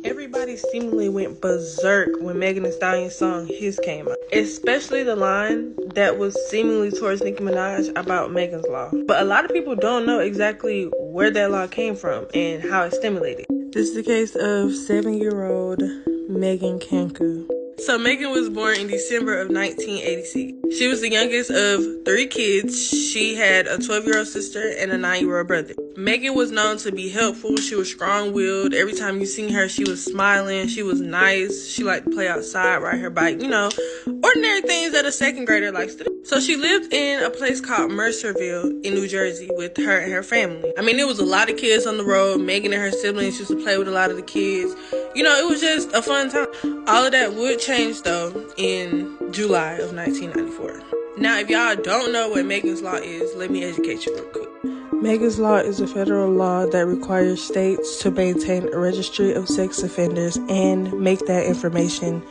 Everybody seemingly went berserk when Megan Thee Stallion's song His came out, especially the line that was seemingly towards Nicki Minaj about Megan's Law. But a lot of people don't know exactly where that law came from and how it stimulated. This is the case of 7-year-old Megan Kanka. So Megan was born in December of 1986. She was the youngest of 3 kids. She had a 12-year-old sister and a 9-year-old brother. Megan was known to be helpful. She was strong-willed. Every time you seen her, she was smiling. She was nice. She liked to play outside, ride her bike, ordinary things that a second grader likes to do. So she lived in a place called Mercerville in New Jersey with her and her family. I mean, there was a lot of kids on the road. Megan and her siblings used to play with a lot of the kids. It was just a fun time. All of that would change, though, in July of 1994. Now, if y'all don't know what Megan's Law is, let me educate you real quick. Megan's Law is a federal law that requires states to maintain a registry of sex offenders and make that information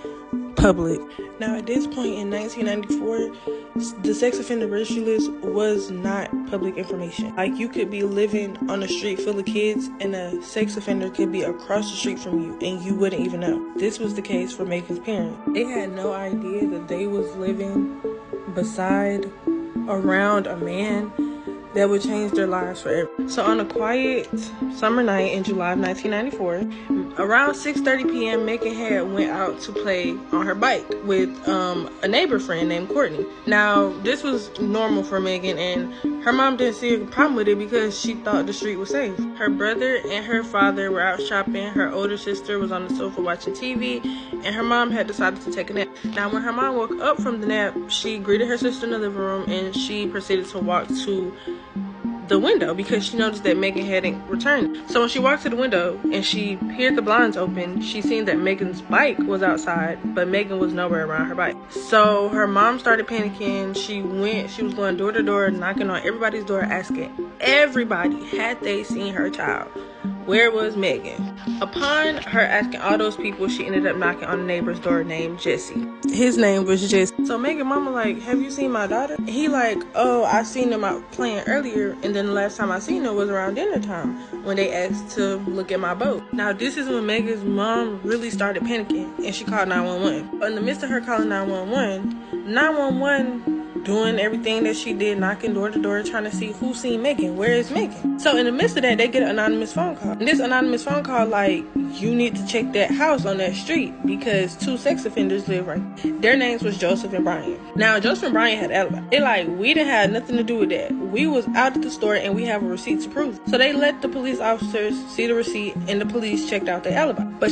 public. Now, at this point in 1994, the sex offender registry list was not public information. Like, you could be living on a street full of kids and a sex offender could be across the street from you and you wouldn't even know. This was the case for Megan's parents. They had no idea that they was living around a man that would change their lives forever. So on a quiet summer night in July of 1994, around 6:30 p.m., Megan had went out to play on her bike with a neighbor friend named Courtney. Now, this was normal for Megan, and her mom didn't see a problem with it because she thought the street was safe. Her brother and her father were out shopping. Her older sister was on the sofa watching TV, and her mom had decided to take a nap. Now, when her mom woke up from the nap, she greeted her sister in the living room, and she proceeded to walk to the window because she noticed that Megan hadn't returned. So when she walked to the window and she peered the blinds open, she seen that Megan's bike was outside, but Megan was nowhere around her bike. So her mom started panicking. She was going door to door, knocking on everybody's door, asking everybody had they seen her child. Where was Megan? Upon her asking all those people, she ended up knocking on a neighbor's door named Jesse. His name was Jesse. So Megan mama like, have you seen my daughter? He like, oh, I seen them out playing earlier, and then the last time I seen her was around dinner time when they asked to look at my boat. Now this is when Megan's mom really started panicking and she called 911. In the midst of her calling 911 doing everything that she did, knocking door to door, trying to see who seen Megan. Where is Megan? So in the midst of that, they get an anonymous phone call. And this anonymous phone call, like, you need to check that house on that street because 2 sex offenders live right there. Their names was Joseph and Brian. Now, Joseph and Brian had alibi. They like, we didn't have nothing to do with that. We was out at the store and we have a receipt to prove. So they let the police officers see the receipt and the police checked out their alibi. But